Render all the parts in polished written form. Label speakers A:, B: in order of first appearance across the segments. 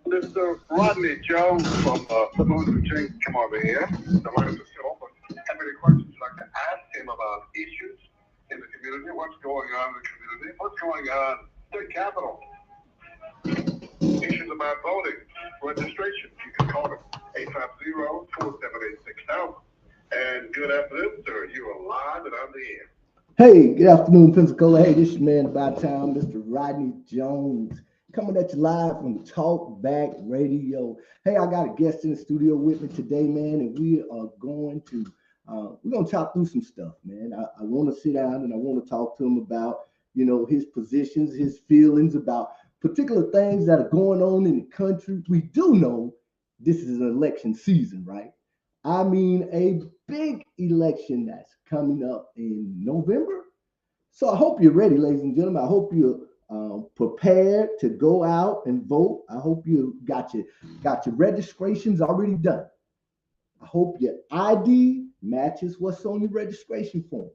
A: Mr. Rodney Jones from Plymouth, Virginia, come over here. The line is still open. Have any questions you'd like to ask him about issues in the community? What's going on in the community? What's going on in the state capital? Issues about voting, registration. You can call him 850-478-6000. And good afternoon, sir. You are live and on the air.
B: Hey, good afternoon, Pensacola. Hey, this is your man about town, Mr. Rodney Jones, coming at you live from Talk Back Radio. Hey, I got a guest in the studio with me today, man, and we are going to talk through some stuff, man. I want to sit down and I want to talk to him about, his positions, his feelings about particular things that are going on in the country. We do know this is an election season, right? I mean, a big election that's coming up in November. So I hope you're ready, ladies and gentlemen. I hope you're prepared to go out and vote. I hope you got your registrations already done. I hope your ID matches what's on your registration form.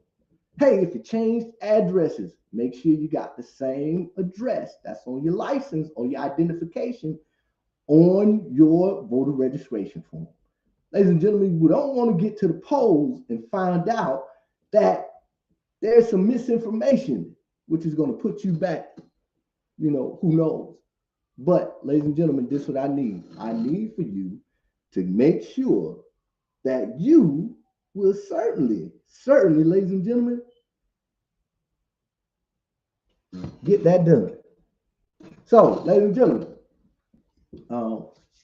B: Hey, if you changed addresses, make sure you got the same address that's on your license or your identification on your voter registration form. Ladies and gentlemen, we don't want to get to the polls and find out that there's some misinformation, which is going to put you back, who knows. But, ladies and gentlemen, this is what I need. I need for you to make sure that you will certainly, ladies and gentlemen, get that done. So, ladies and gentlemen,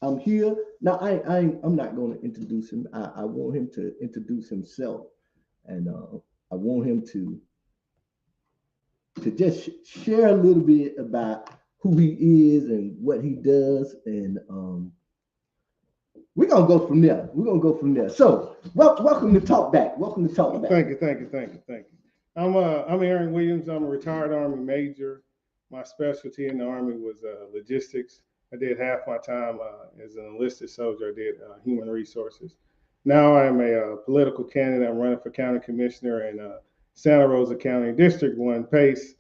B: I'm here now. I'm not going to introduce him. I want him to introduce himself, and I want him to just share a little bit about who he is and what he does, and we're gonna go from there. So, welcome to Talk Back. Welcome to Talk Back.
C: Thank you. I'm Aaron Williams. I'm a retired Army major. My specialty in the Army was logistics. I did half my time as an enlisted soldier. I did human resources. Now I'm a political candidate. I'm running for county commissioner in Santa Rosa County, District 1, Pace.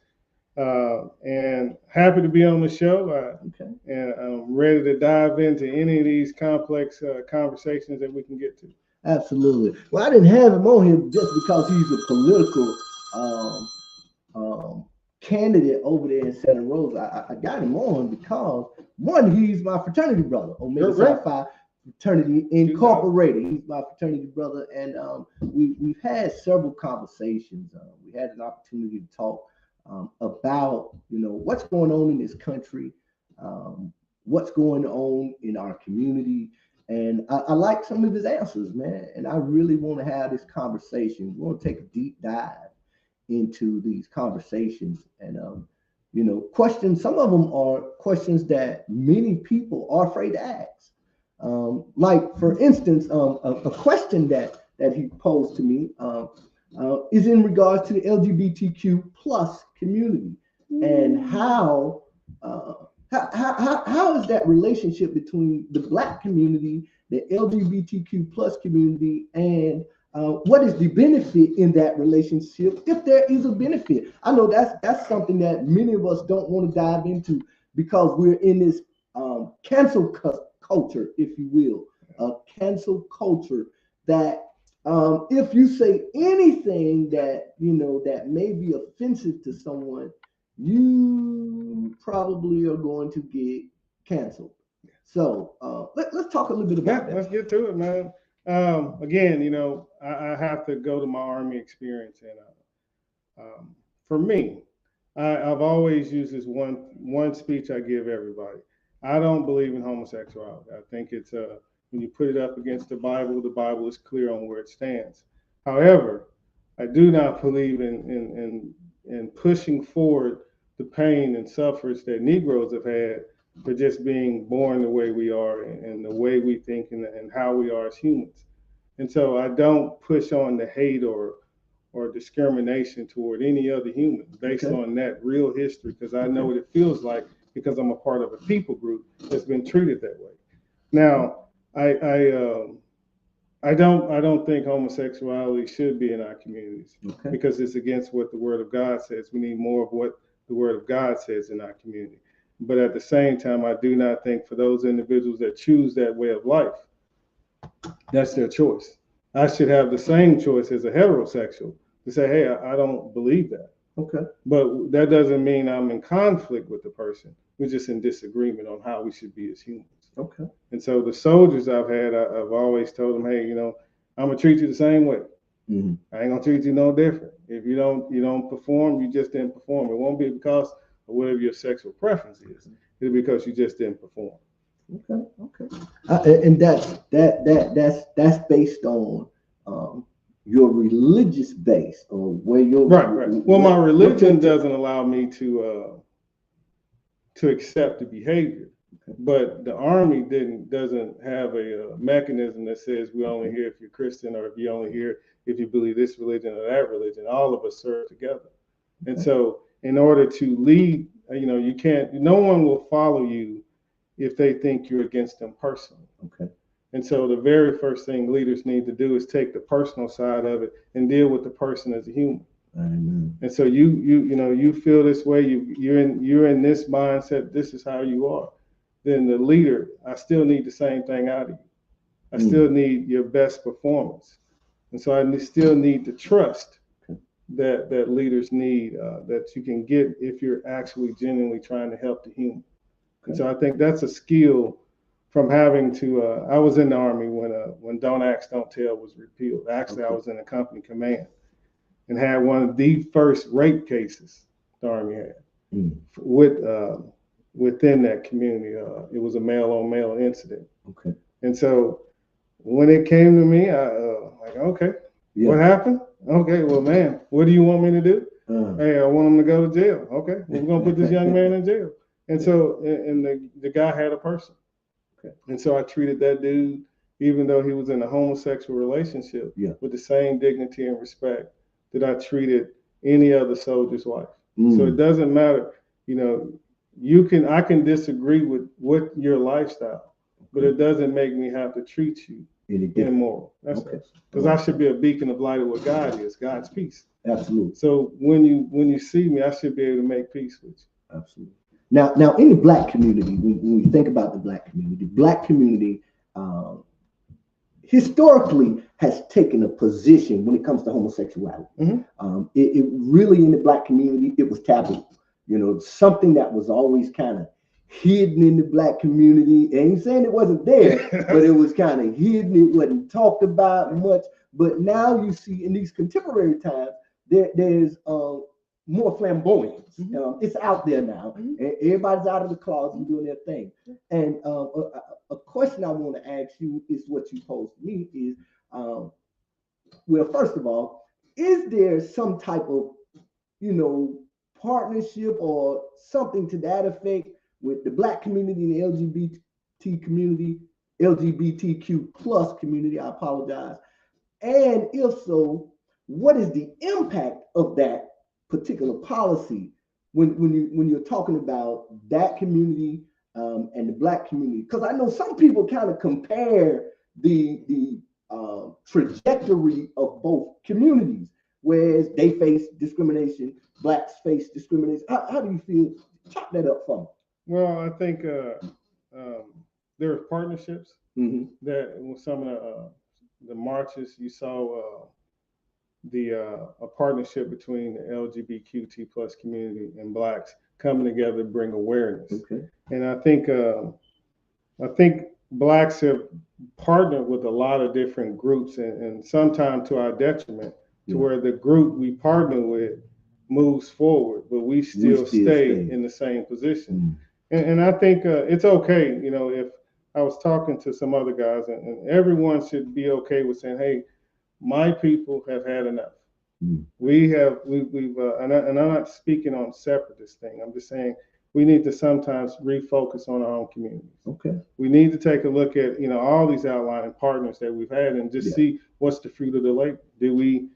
C: And happy to be on the show.
B: Okay.
C: And I'm ready to dive into any of these complex conversations that we can get to.
B: Absolutely. Well, I didn't have him on here just because he's a political candidate over there in Santa Rosa. I got him on because, one, he's my fraternity brother, Omega Psi Phi Fraternity Incorporated. He's my fraternity brother, and we've had several conversations. We had an opportunity to talk about what's going on in this country, what's going on in our community, and I like some of his answers, man. And I really want to have this conversation. We want to take a deep dive into these conversations, and questions. Some of them are questions that many people are afraid to ask. Like, for instance, a question that he posed to me is in regards to the LGBTQ plus community, and how is that relationship between the Black community, the LGBTQ plus community, and what is the benefit in that relationship, if there is a benefit? I know that's something that many of us don't want to dive into because we're in this cancel culture, if you will, cancel culture that if you say anything that that may be offensive to someone, you probably are going to get canceled. So let's talk a little bit about that.
C: Let's get to it, man. Again, I have to go to my Army experience, and for me, I've always used this one speech I give everybody. I don't believe in homosexuality. I think it's when you put it up against the Bible is clear on where it stands. However, I do not believe in pushing forward the pain and sufferance that Negroes have had for just being born the way we are and the way we think and how we are as humans. And so I don't push on the hate or discrimination toward any other human based on that real history, because I know what it feels like because I'm a part of a people group that's been treated that way. Now, I don't think homosexuality should be in our communities because it's against what the Word of God says. We need more of what the Word of God says in our community. But at the same time, I do not think for those individuals that choose that way of life, that's their choice. I should have the same choice as a heterosexual to say, hey, I don't believe that.
B: Okay.
C: But that doesn't mean I'm in conflict with the person. We're just in disagreement on how we should be as humans.
B: Okay.
C: And so the soldiers I've had, I've always told them, hey, I'm gonna treat you the same way.
B: Mm-hmm.
C: I ain't gonna treat you no different. If you don't perform, you just didn't perform. It won't be because of whatever your sexual preference is. It'll be because you just didn't perform.
B: Okay. And that's based on your religious base or where your
C: right. Well, my religion doesn't allow me to accept the behavior, but the Army doesn't have a mechanism that says we only here if you're Christian or if you only here if you believe this religion or that religion. All of us serve together, and so in order to lead, you can't. No one will follow you if they think you're against them personally.
B: Okay.
C: And so the very first thing leaders need to do is take the personal side of it and deal with the person as a human.
B: Amen.
C: And so you feel this way, you're in this mindset, this is how you are. Then the leader, I still need the same thing out of you. I still need your best performance. And so I still need the trust that leaders need, that you can get if you're actually genuinely trying to help the human. And so I think that's a skill from having to, I was in the Army when Don't Ask, Don't Tell was repealed. Actually, I was in a company command and had one of the first rape cases the Army had within that community. It was a male-on-male incident.
B: Okay.
C: And so when it came to me, okay, what happened? Okay, well, man, what do you want me to do? Hey, I want him to go to jail. Okay, we're going to put this young man in jail. And so, and the guy had a person. Okay. And so I treated that dude, even though he was in a homosexual relationship, with the same dignity and respect that I treated any other soldier's wife. So it doesn't matter, I can disagree with what your lifestyle, but it doesn't make me have to treat you immoral. That's because I should be a beacon of light of what God is, God's peace.
B: Absolutely.
C: So when you see me, I should be able to make peace with you.
B: Absolutely. Now in the Black community, when we think about the Black community historically has taken a position when it comes to homosexuality. It really, in the Black community, it was taboo. Something that was always kind of hidden in the Black community. I ain't saying it wasn't there, but it was kind of hidden. It wasn't talked about much. But now you see in these contemporary times, there's more flamboyance. It's out there now. Everybody's out of the closet and doing their thing. And a question I want to ask you is what you posed to me is, well, first of all, is there some type of, partnership or something to that effect with the Black community and the LGBT community, LGBTQ plus community? I apologize. And if so, what is the impact of that particular policy when you're talking about that community and the Black community? Because I know some people kind of compare the trajectory of both communities, whereas they face discrimination, Blacks face discrimination. How do you feel? Chop that up for me.
C: Well, I think there are partnerships that with some of the marches you saw. A partnership between the LGBTQ plus community and Blacks coming together to bring awareness. Okay. And I think Blacks have partnered with a lot of different groups, and sometimes to our detriment, to where the group we partner with moves forward, but we still stay in the same position. And I think it's okay, if I was talking to some other guys, and everyone should be okay with saying, hey, my people have had enough. We've and I'm not speaking on separatist thing. I'm just saying we need to sometimes refocus on our own communities. Okay. We need to take a look at all these outlying partners that we've had and just see what's the fruit of the labor. Did we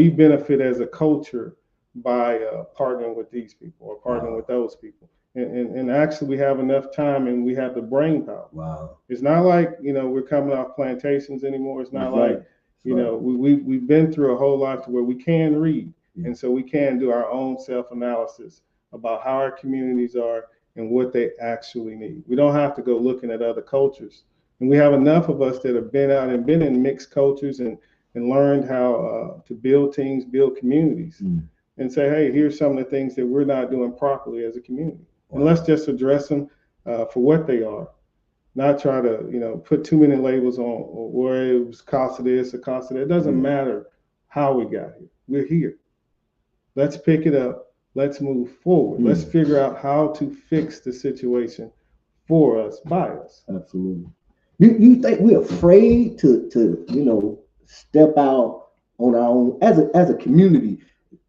C: benefit as a culture by partnering with these people or partnering with those people? And actually we have enough time and we have the brain power. Wow. It's not like we're coming off plantations anymore. It's not like we've been through a whole lot to where we can read, and so we can do our own self-analysis about how our communities are and what they actually need. We don't have to go looking at other cultures. And we have enough of us that have been out and been in mixed cultures and learned how to build teams, build communities, and say, hey, here's some of the things that we're not doing properly as a community. And let's just address them for what they are, not try to, put too many labels on where it was cost of this or cost of that. It doesn't matter how we got here. We're here. Let's pick it up. Let's move forward. Let's figure out how to fix the situation for us, by us.
B: Absolutely. You think we're afraid to step out on our own as a community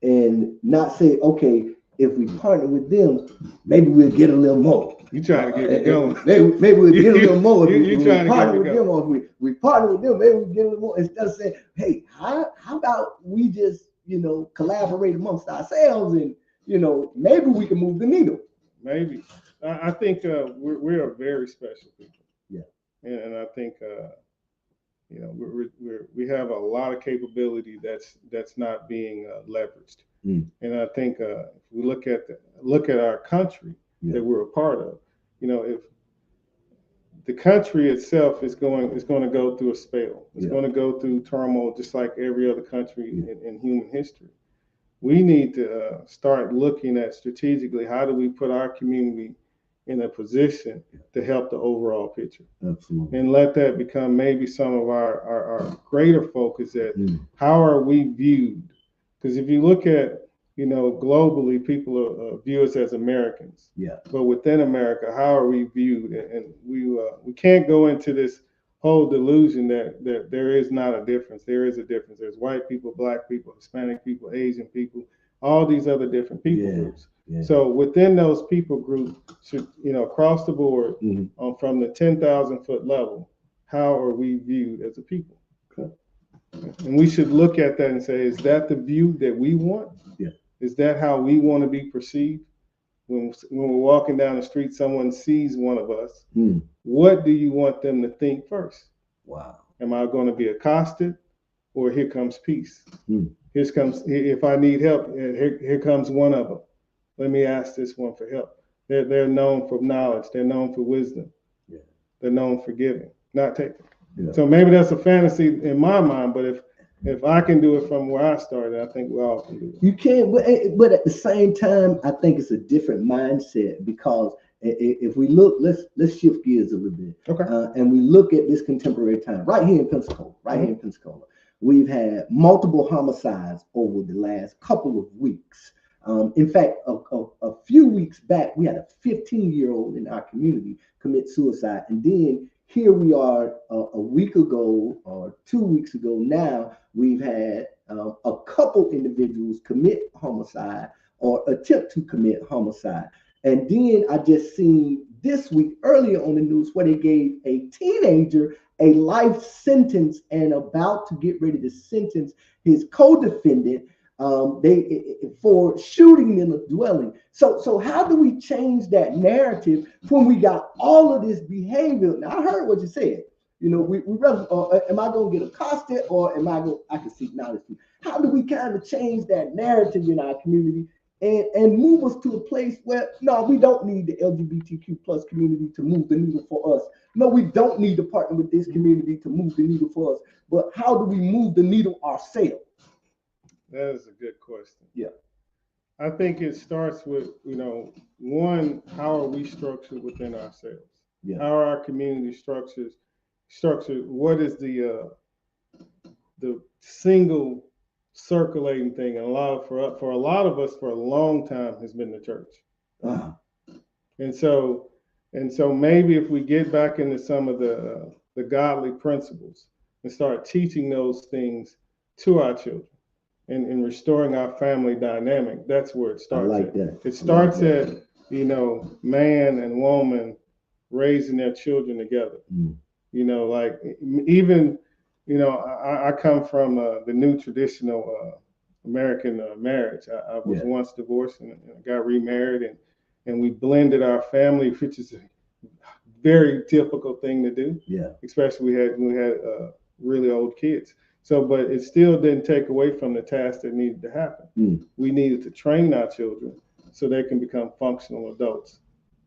B: and not say, okay, if we partner with them, maybe we'll get a little more.
C: You trying to get it going?
B: Maybe we'll get a little more.
C: You trying to
B: partner
C: get it
B: with them, or if we partner with them, maybe we'll get a little more. Instead of saying, hey, how about we just collaborate amongst ourselves and maybe we can move the needle.
C: Maybe. I think we're a very special people.
B: Yeah.
C: And I think we have a lot of capability that's not being leveraged. And I think if we look at our country that we're a part of, if the country itself is going to go through a spell, it's going to go through turmoil just like every other country in human history. We need to start looking at strategically how do we put our community in a position to help the overall picture.
B: Absolutely.
C: And let that become maybe some of our greater focus at how are we viewed? Because if you look at, globally, people view us as Americans.
B: Yeah.
C: But within America, how are we viewed? And we can't go into this whole delusion that there is not a difference. There is a difference. There's white people, black people, Hispanic people, Asian people, all these other different people groups. Yeah. So within those people groups, across the board, from the 10,000 foot level, how are we viewed as a people? Okay. And we should look at that and say, is that the view that we want?
B: Yeah.
C: Is that how we want to be perceived? When we're walking down the street, someone sees one of us. What do you want them to think first?
B: Wow.
C: Am I going to be accosted, or here comes peace? If I need help, here comes one of them. Let me ask this one for help. They're known for knowledge. They're known for wisdom. Yeah. They're known for giving, not taking. Yeah. So maybe that's a fantasy in my mind, but if I can do it from where I started, I think we all can do it.
B: You can, but at the same time, I think it's a different mindset, because if we look, let's shift gears a little bit.
C: Okay.
B: And we look at this contemporary time right here in Pensacola. We've had multiple homicides over the last couple of weeks. In fact, a few weeks back, we had a 15-year-old in our community commit suicide. And then here we are a week ago or 2 weeks ago now, we've had a couple individuals commit homicide or attempt to commit homicide. And then I just seen this week earlier on the news where they gave a teenager a life sentence and about to get ready to sentence his co-defendant for shooting in a dwelling. So how do we change that narrative when we got all of this behavior? Now, I heard what you said. We rather, am I going to get accosted, or I can seek knowledge? How do we kind of change that narrative in our community and move us to a place where, no, we don't need the LGBTQ plus community to move the needle for us. No, we don't need to partner with this community to move the needle for us. But how do we move the needle ourselves?
C: That is a good question.
B: Yeah.
C: I think it starts with, one, how are we structured within ourselves? Yeah. How are our community structured? What is the single circulating thing? And for a lot of us for a long time has been the church. Uh-huh. And so maybe if we get back into some of the godly principles and start teaching those things to our children and restoring our family dynamic, that's where it starts.
B: I like that.
C: It starts at, man and woman raising their children together. I come from the new traditional American marriage. I was once divorced and got remarried, and we blended our family, which is a very difficult thing to do. Yeah. Especially we had really old kids. So, but it still didn't take away from the task that needed to happen. We needed to train our children so they can become functional adults.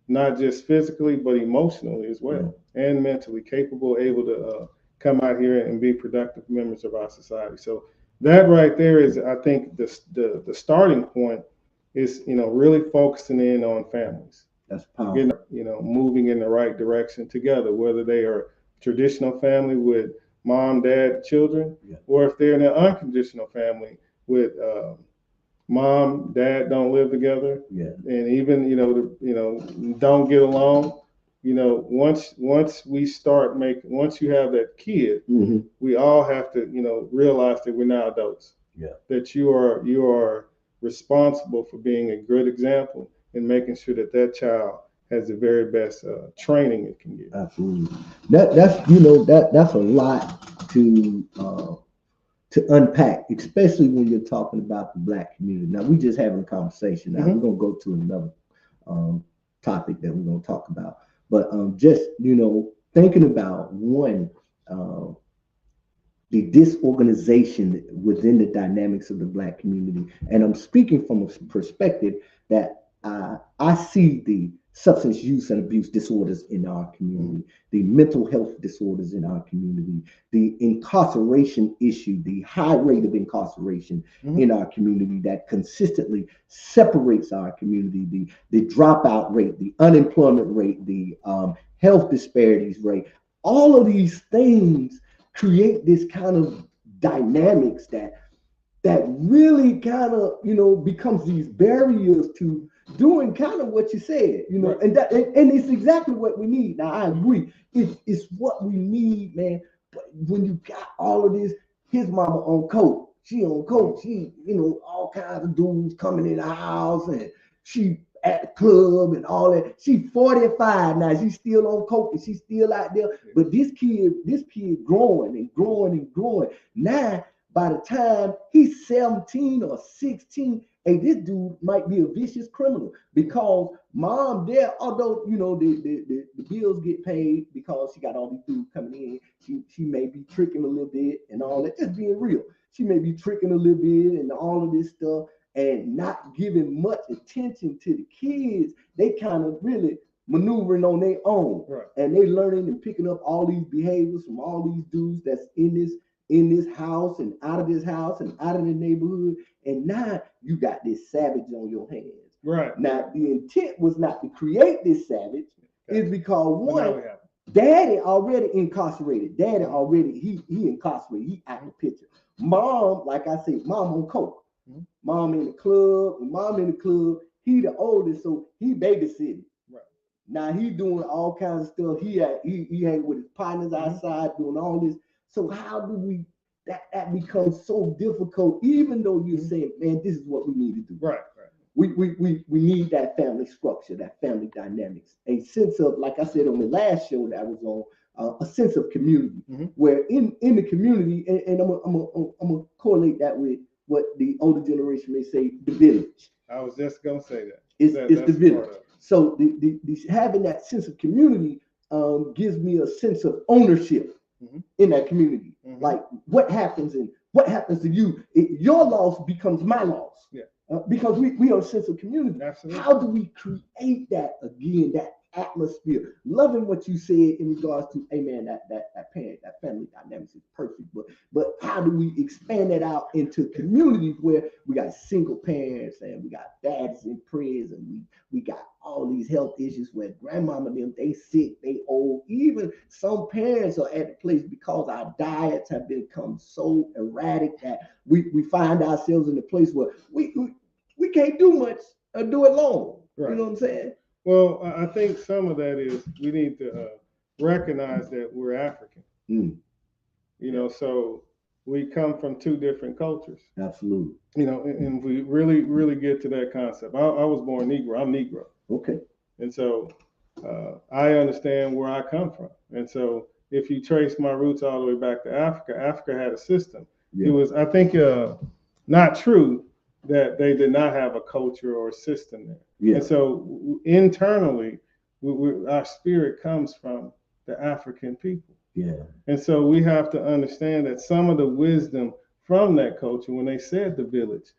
C: not just physically, but emotionally as well, and mentally capable, able to come out here and be productive members of our society. So that right there is, I think, the starting point is, really focusing in on families.
B: That's powerful.
C: Getting, moving in the right direction together, whether they are traditional family with mom, dad, children, or if they're in an unconditional family with mom, dad don't live together, and even don't get along. Once we start making, once you have that kid, we all have to realize that we're now adults. That you are responsible for being a good example and making sure that that child has the very best training it can get.
B: Absolutely. That's a lot to unpack, especially when you're talking about the Black community. Now, we just having a conversation. Now, we're going to go to another topic that we're going to talk about. But just, thinking about one, the disorganization within the dynamics of the Black community. And I'm speaking from a perspective that I see the substance use and abuse disorders in our community, the mental health disorders in our community, the incarceration issue, the high rate of incarceration in our community that consistently separates our community, the dropout rate, the unemployment rate, the health disparities rate. All of these things create this kind of dynamics that really kind of becomes these barriers to doing kind of what you said, and it's exactly what we need. Now, I agree, it's what we need, man. But when you got all of this, his mama on coke, she on coke, she all kinds of dudes coming in the house, and she at the club and all that. She 45 now, she's still on coke and she's still out there. But this kid growing and growing and growing. Now, by the time he's 17 or 16, hey, this dude might be a vicious criminal because mom there, although the bills get paid because she got all these dudes coming in, she may be tricking a little bit and all that. Just being real, she may be tricking a little bit and all of this stuff and not giving much attention to the kids. They kind of really maneuvering on their own, and they learning and picking up all these behaviors from all these dudes that's in this house and out of this house and out of the neighborhood. And now you got this savage on your hands.
C: Right.
B: Now, the intent was not to create this savage. It's because one, daddy already incarcerated. Daddy already, he incarcerated. He out the picture. Mom, like I said, mom on coke. Mom in the club. When mom in the club, he the oldest, so he babysitting.
C: Right.
B: Now he doing all kinds of stuff. He hang with his partners outside doing all this. So how do we that becomes so difficult, even though you say, man, this is what we need to do.
C: Right.
B: We need that family structure, that family dynamics, a sense of, like I said on the last show that I was on, a sense of community, where in the community, and I'm gonna correlate that with what the older generation may say, the village.
C: I was just gonna say that.
B: It's the village. So the having that sense of community gives me a sense of ownership in that community. Like what happens to you, your loss becomes my loss. Because we are a sense of community.
C: Absolutely.
B: How do we create that again, that atmosphere? Loving what you said in regards to, hey man, that parent, that family dynamics is perfect. But how do we expand that out into communities where we got single parents and we got dads in prison, we got all these health issues where grandmama them, they sick, they old. Even some parents are at the place because our diets have become so erratic that we find ourselves in a place where we can't do much or do it long. Right. You know what I'm saying?
C: Well, I think some of that is we need to recognize that we're African. So we come from two different cultures.
B: Absolutely.
C: And we really get to that concept. I was born Negro. I'm Negro.
B: Okay.
C: And so I understand where I come from. And so if you trace my roots all the way back to Africa, Africa had a system. It was, I think, not true that they did not have a culture or a system there. And so internally, our spirit comes from the African people. And so we have to understand that some of the wisdom from that culture, when they said the village,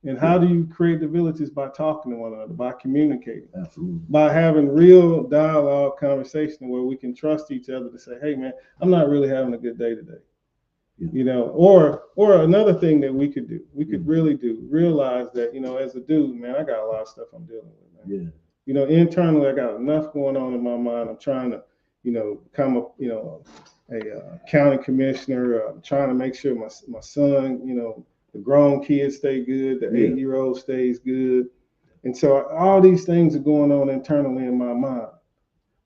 C: And how do you create the villages? By talking to one another, by communicating,
B: Absolutely.
C: by having real dialogue, conversation where we can trust each other to say, hey man, I'm not really having a good day today.
B: Yeah.
C: You know, or another thing that we could do, we could really do, realize that, you know, as a dude, man, I got a lot of stuff I'm dealing with, man.
B: Yeah.
C: You know, internally, I got enough going on in my mind. I'm trying to, you know, become a county commissioner. I'm trying to make sure my son, you know, the grown kids stay good, the 8-year-old stays good. And so all these things are going on internally in my mind.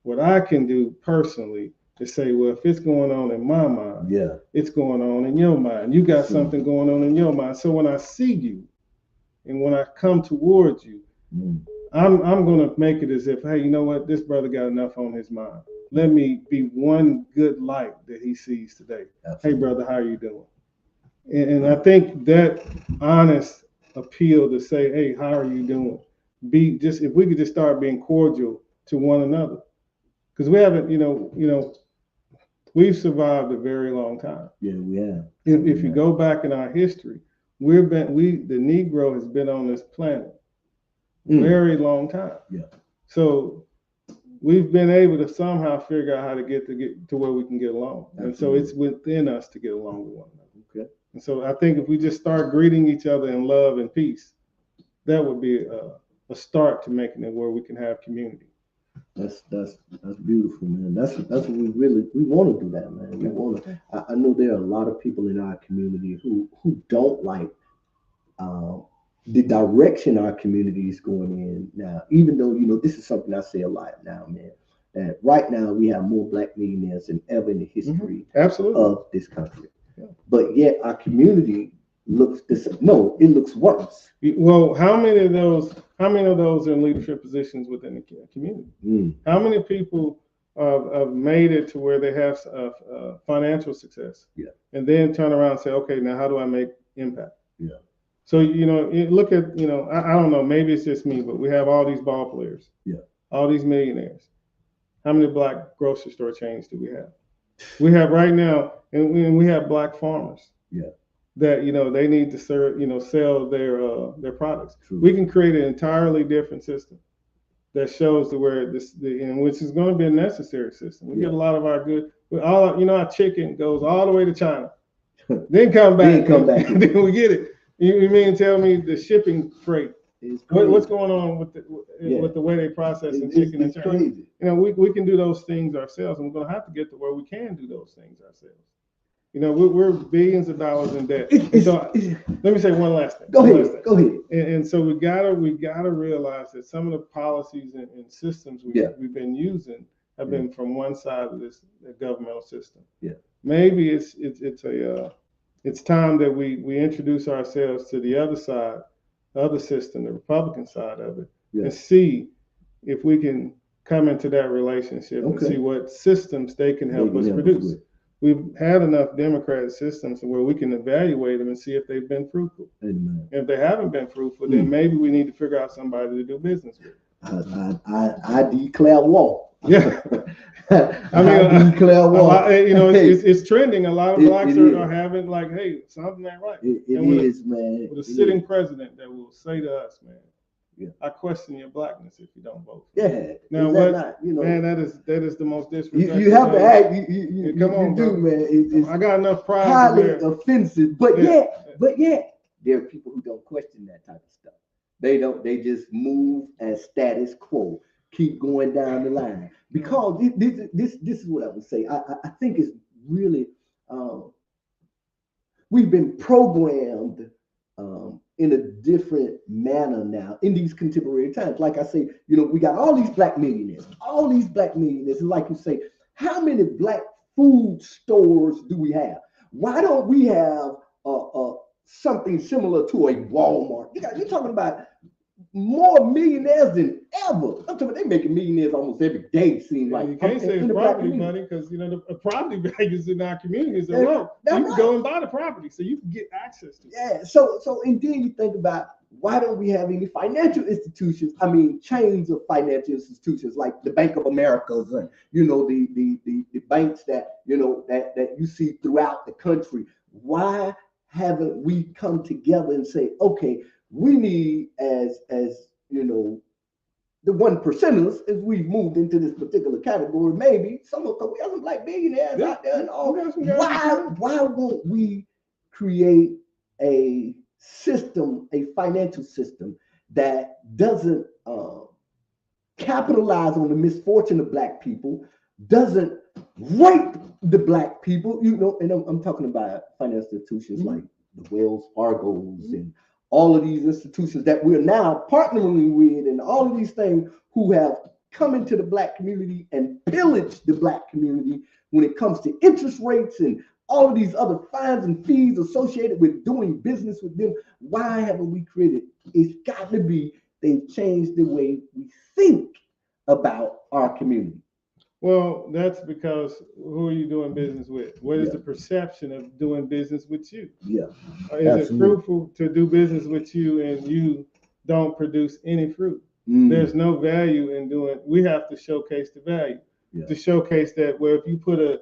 C: What I can do personally is say, well, if it's going on in my mind, it's going on in your mind. You got something going on in your mind. So when I see you and when I come towards you, I'm going to make it as if, hey, you know what? This brother got enough on his mind. Let me be one good light that he sees today. Absolutely. Hey, brother, how are you doing? And I think that honest appeal to say, hey, how are you doing? If we could just start being cordial to one another, because we haven't, you know, we've survived a very long time. Yeah, we have. If you go back in our history, the Negro has been on this planet a very long time. Yeah. So we've been able to somehow figure out how to get to where we can get along. Absolutely. And so it's within us to get along with one another. Okay. And so I think if we just start greeting each other in love and peace, that would be a start to making it where we can have community.
B: That's beautiful, man. That's what we want to do that, man. We want to. I know there are a lot of people in our community who don't like the direction our community is going in now. Even though, you know, this is something I say a lot now, man. That right now we have more black millionaires than ever in the history of this country. Yeah. But yet our community looks it looks worse.
C: Well, how many of those are in leadership positions within the community? How many people have made it to where they have financial success? Yeah. And then turn around and say, okay, now how do I make impact? Yeah. So, you know, look at, you know, I don't know, maybe it's just me, but we have all these ball players. Yeah. All these millionaires. How many black grocery store chains do we have? We have right now, and we have black farmers. Yeah. That, you know, they need to sell their products. True. We can create an entirely different system that shows where which is going to be a necessary system. We get a lot of our our chicken goes all the way to China, then come back. Then we get it. You mean tell me the shipping freight? What's going on with the way they process chicken in China? Crazy. You know, we can do those things ourselves, and we're going to have to get to where we can do those things ourselves. You know, we're billions of dollars in debt. So let me say one last thing. Go ahead. And so we gotta realize that some of the policies and systems we've been using have been from one side of this governmental system. Yeah. Maybe it's time that we introduce ourselves to the other side, the other system, the Republican side of it, and see if we can come into that relationship and see what systems they can help us produce. We've had enough Democratic systems where we can evaluate them and see if they've been fruitful. Amen. If they haven't been fruitful, then maybe we need to figure out somebody to do business with.
B: I declare war.
C: Yeah. I declare war. You know, it's trending. A lot of blacks are having like, hey, something ain't right.
B: It is, man.
C: With a sitting president that will say to us, man, I question your blackness if you don't vote.
B: Yeah.
C: Now man, that is the most disrespectful.
B: You have to act. You come on,
C: dude, man. I got enough pride.
B: Highly offensive, but yet, there are people who don't question that type of stuff. They don't. They just move as status quo. Keep going down the line because this is what I would say. I think it's really we've been programmed in a different manner now in these contemporary times. Like I say, you know, we got all these black millionaires, and like you say, how many black food stores do we have? Why don't we have something similar to a Walmart? You're talking about more millionaires than ever. I'm talking about they making millionaires almost every day. Seems like
C: you can't say it's property money because you know the property values in our communities are low. You can go and buy the property so you can get access to it.
B: Yeah. So and then you think about why don't we have any financial institutions? I mean, chains of financial institutions like the Bank of America and you know the banks that you know that you see throughout the country. Why haven't we come together and say, okay, we need as you know, the 1%ers, as we've moved into this particular category, maybe some of, because we have some black billionaires out there and all. Why won't we create a system, a financial system that doesn't capitalize on the misfortune of black people, doesn't rape the black people, you know, and I'm talking about financial institutions like the Wells Fargos and all of these institutions that we're now partnering with, and all of these things who have come into the black community and pillaged the black community when it comes to interest rates and all of these other fines and fees associated with doing business with them. Why haven't we created? It's got to be they've changed the way we think about our community.
C: Well, that's because who are you doing business with? What is the perception of doing business with you?
B: Yeah.
C: Is it fruitful to do business with you and you don't produce any fruit? There's no value in doing. We have to showcase the value. To showcase that, well, if you put a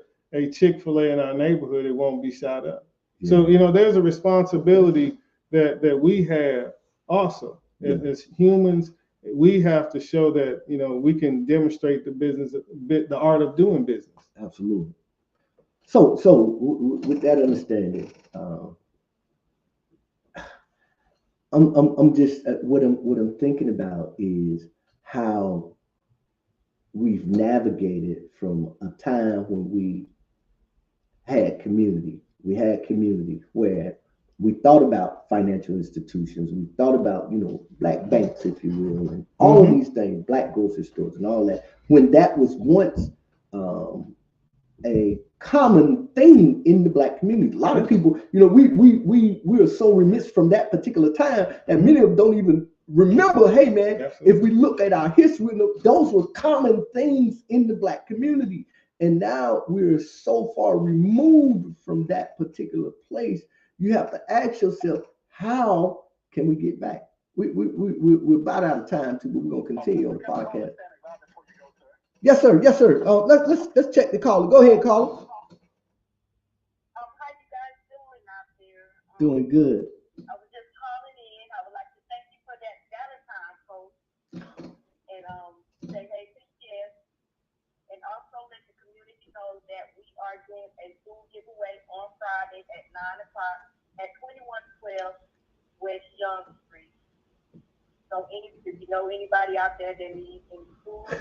C: Chick-fil-A in our neighborhood, it won't be shot up. So, you know, there's a responsibility that we have also as humans. We have to show that, you know, we can demonstrate the art of doing business.
B: Absolutely. So with that understanding, I'm just what I'm thinking about is how we've navigated from a time when we had community. We had community where we thought about financial institutions. We thought about, you know, black banks, if you will, and all of these things, black grocery stores and all that. When that was once a common thing in the black community. A lot of people, you know, we are so remiss from that particular time that many of them don't even remember, hey man, if we look at our history, those were common things in the black community. And now we're so far removed from that particular place. You have to ask yourself, how can we get back? We're about out of time too, but we're gonna continue on the podcast. Yes, sir. Yes, sir. Let's check the caller. Go ahead, caller.
D: How you guys doing out there?
B: Doing good.
D: I was just calling in. I would like to thank you for that Valentine post, and say hey to yes, and also let the community know that we are doing a food giveaway on Friday at 9 o'clock at 2112 West Young Street. So if you know anybody out there that needs any food,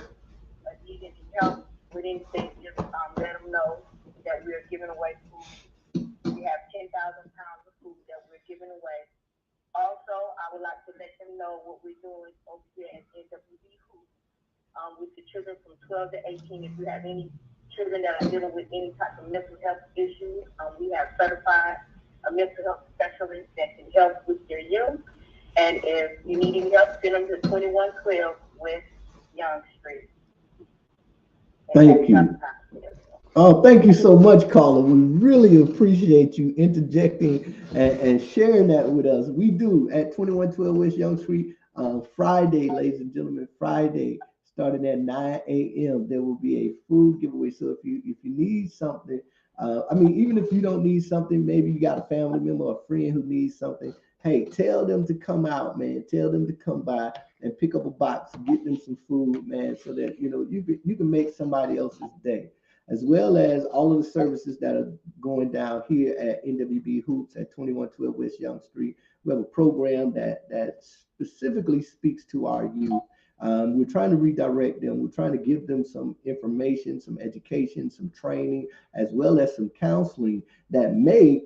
D: needing help with anything, just let them know that we're giving away food. We have 10,000 pounds of food that we're giving away. Also, I would like to let them know what we're doing over here at NWB Hoops with the children from 12 to 18. If you have any children that are dealing with any type of mental health issues, we have certified mental health specialists that can help with their youth. And if you need any help, send them to 2112 West Young Street.
B: Thank you. Oh, thank you so much, caller. We really appreciate you interjecting and sharing that with us. We do at 2112 West Young Street, Friday, ladies and gentlemen, Friday, starting at 9 a.m. There will be a food giveaway. So if you need something, I mean, even if you don't need something, maybe you got a family member or a friend who needs something. Hey, tell them to come out, man. Tell them to come by and pick up a box, get them some food, man, so that, you know, you can make somebody else's day, as well as all of the services that are going down here at NWB Hoops at 2112 West Young Street. We have a program that specifically speaks to our youth. We're trying to redirect them. We're trying to give them some information, some education, some training, as well as some counseling that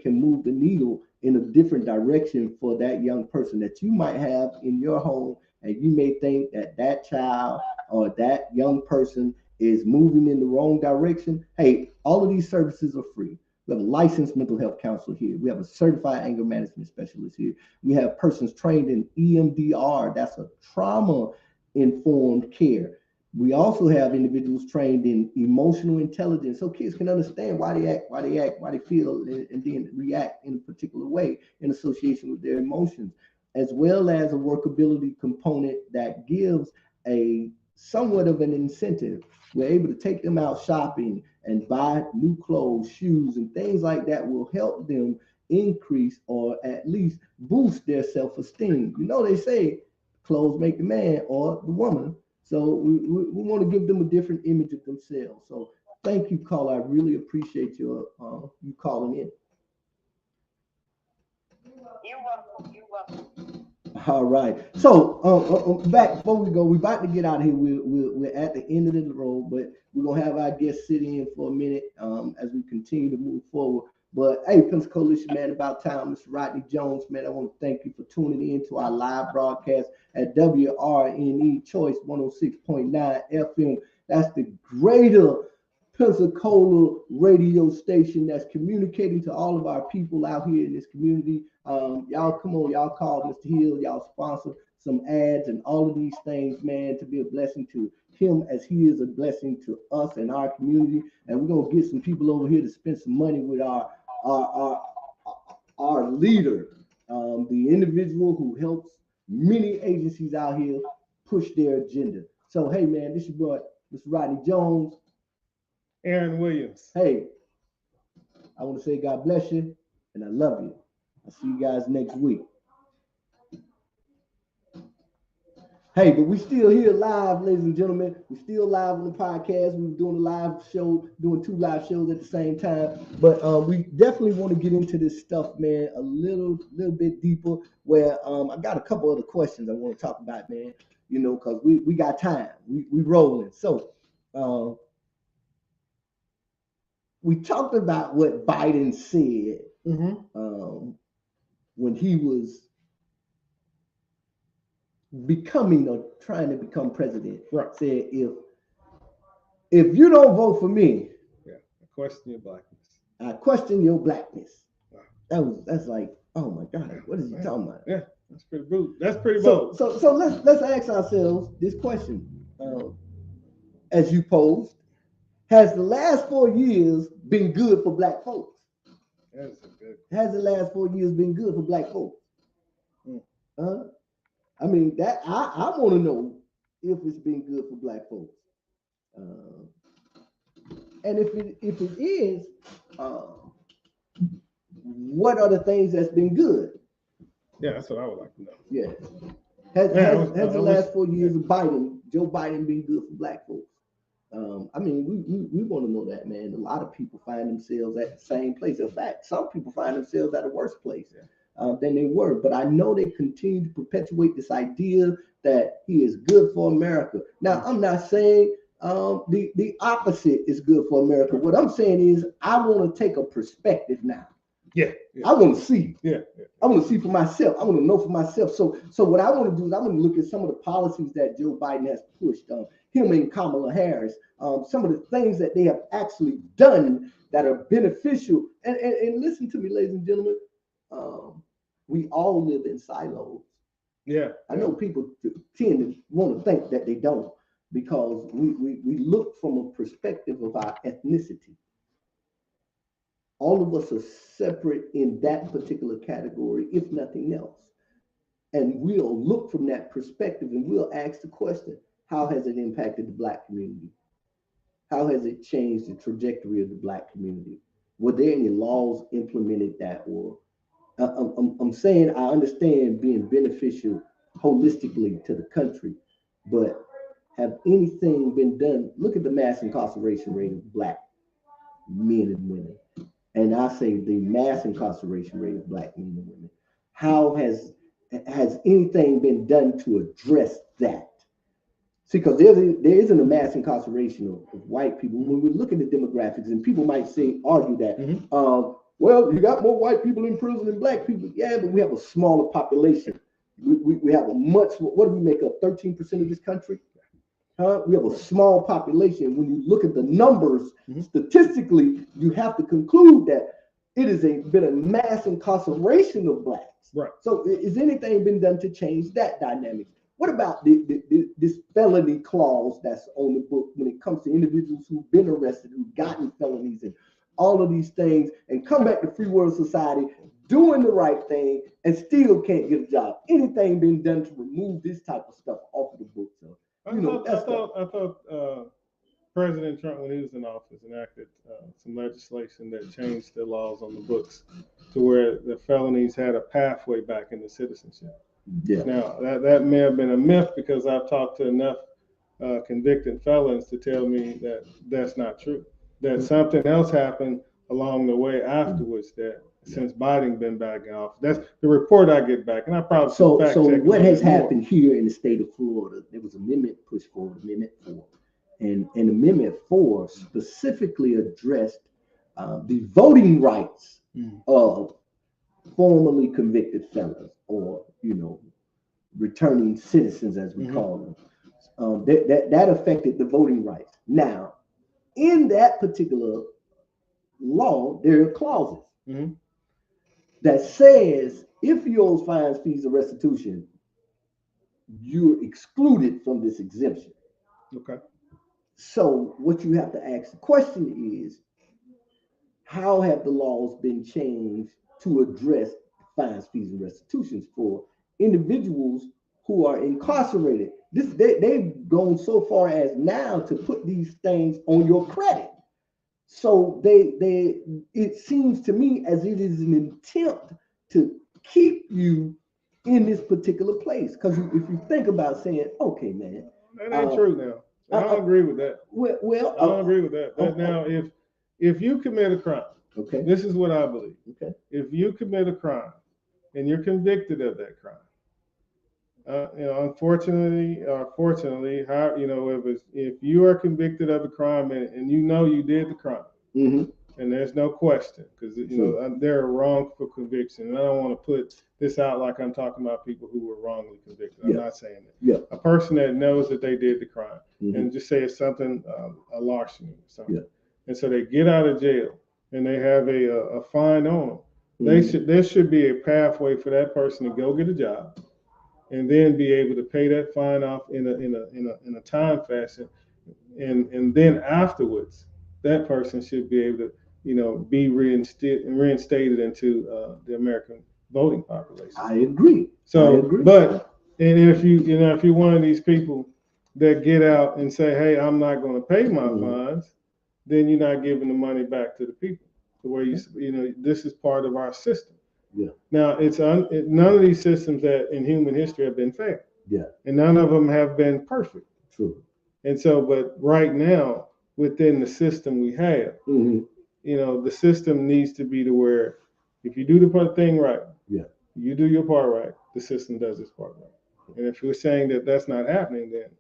B: can move the needle in a different direction for that young person that you might have in your home. And you may think that child or that young person is moving in the wrong direction. Hey, all of these services are free. We have a licensed mental health counselor here. We have a certified anger management specialist here. We have persons trained in EMDR. That's a trauma-informed care. We also have individuals trained in emotional intelligence, so kids can understand why they act, why they feel, and then react in a particular way in association with their emotions, as well as a workability component that gives a somewhat of an incentive. We're able to take them out shopping and buy new clothes, shoes, and things like that will help them increase or at least boost their self-esteem. You know, they say clothes make the man or the woman. So we want to give them a different image of themselves. So thank you, caller. I really appreciate your you calling in.
D: You're welcome. You're welcome.
B: All right. So back before we go, we're about to get out of here. We're at the end of the road, but we're gonna have our guests sit in for a minute as we continue to move forward. But hey, Pensacola Coalition, man, about time, Mr. Rodney Jones, man. I want to thank you for tuning in to our live broadcast at WRNE Choice 106.9 FM. That's the greater Pensacola radio station that's communicating to all of our people out here in this community. Y'all come on, y'all call Mr. Hill, y'all sponsor some ads and all of these things, man, to be a blessing to him as he is a blessing to us and our community. And we're gonna get some people over here to spend some money with our our leader, the individual who helps many agencies out here push their agenda. So hey man, this is your boy, Mr. Rodney Jones.
C: Aaron Williams.
B: Hey, I want to say God bless you and I love you. I'll see you guys next week. Hey, but we still here live, ladies and gentlemen. We're still live on the podcast. We're doing a live show, doing 2 live shows at the same time. But we definitely want to get into this stuff, man, a little bit deeper. Where I got a couple other questions I want to talk about, man. You know, because we got time. We rolling. So we talked about what Biden said when he was becoming or trying to become president.
C: Right.
B: Said if you don't vote for me,
C: I question your blackness.
B: I question your blackness.
C: Wow.
B: That's like, oh my God, what is he talking about?
C: Yeah, that's pretty bold. That's pretty bold.
B: So let's ask ourselves this question, as you posed. Has the last 4 years been good for black folks?
C: That's a good.
B: Has the last 4 years been good for black folks? I mean, that I want to know if it's been good for black folks. And if it is, what are the things that's been good?
C: Yeah, that's what I would like to know.
B: Yeah. Has the last 4 years of Joe Biden been good for black folks? I mean, we want to know that, man. A lot of people find themselves at the same place. In fact, some people find themselves at a worse place than they were. But I know they continue to perpetuate this idea that he is good for America. Now, I'm not saying the opposite is good for America. What I'm saying is I want to take a perspective now.
C: Yeah.
B: I want to see.
C: Yeah.
B: I want to see for myself. I want to know for myself. So what I want to do is I want to look at some of the policies that Joe Biden has pushed on him and Kamala Harris, some of the things that they have actually done that are beneficial. And listen to me, ladies and gentlemen, we all live in silos.
C: Yeah.
B: I know people tend to want to think that they don't because we look from a perspective of our ethnicity. All of us are separate in that particular category, if nothing else. And we'll look from that perspective and we'll ask the question, how has it impacted the black community? How has it changed the trajectory of the black community? Were there any laws implemented that were? I'm saying I understand being beneficial holistically to the country, but have anything been done? Look at the mass incarceration rate of black men and women. And I say the mass incarceration rate of black men and women. How has anything been done to address that? See, because there isn't a mass incarceration of white people. When we look at the demographics, and people might argue that, well, you got more white people in prison than black people. Yeah, but we have a smaller population. We have a much, what do we make up, 13% of this country? We have a small population. When you look at the numbers, statistically, you have to conclude that it has been a mass incarceration of blacks.
C: Right.
B: So is anything been done to change that dynamic? What about this felony clause that's on the book when it comes to individuals who've been arrested, who've gotten felonies and all of these things and come back to free world society, doing the right thing and still can't get a job? Anything been done to remove this type of stuff off of the book? So,
C: I thought President Trump, when he was in office, enacted some legislation that changed the laws on the books to where the felonies had a pathway back into citizenship.
B: Yeah.
C: Now, that may have been a myth because I've talked to enough convicted felons to tell me that that's not true. That something else happened along the way afterwards that since Biden been back in office. That's the report I get back, and I probably
B: So
C: fact check
B: what
C: a
B: has
C: little bit more.
B: happened here in the state of Florida? There was an amendment pushed forward, Amendment 4, and Amendment 4 specifically addressed the voting rights of formerly convicted felons, or returning citizens, as we call them. That affected the voting rights. Now, in that particular law, there are clauses that says if you owe fines, fees, or restitution, you're excluded from this exemption.
C: Okay.
B: So what you have to ask the question is, how have the laws been changed to address fines, fees, and restitutions for individuals who are incarcerated? They've gone so far as now to put these things on your credit. So it seems to me as it is an attempt to keep you in this particular place. Because if you think about saying, okay, man,
C: that ain't true now. I don't agree with that.
B: Well,
C: I don't agree with that. Now, if you commit a crime,
B: okay,
C: this is what I believe.
B: Okay.
C: If you commit a crime and you're convicted of that crime, unfortunately or fortunately, if you are convicted of a crime and you did the crime, and there's no question, because there are wrongful convictions, and I don't want to put this out like I'm talking about people who were wrongly convicted. I'm not saying that.
B: Yeah.
C: A person that knows that they did the crime, and just say it's something, a larceny or something, and so they get out of jail and they have a fine on them. There should be a pathway for that person to go get a job, and then be able to pay that fine off in a time fashion, and then afterwards, that person should be able to be reinstated into the American voting population.
B: I agree.
C: So,
B: I agree.
C: but and if you're one of these people that get out and say, "Hey, I'm not going to pay my fines," then you're not giving the money back to the people. The way this is part of our system.
B: Yeah.
C: Now, none of these systems that in human history have been fair.
B: Yeah.
C: And none of them have been perfect.
B: True.
C: And so, but right now, within the system we have, the system needs to be to where if you do the thing right, you do your part right, the system does its part right. And if you're saying that that's not happening, then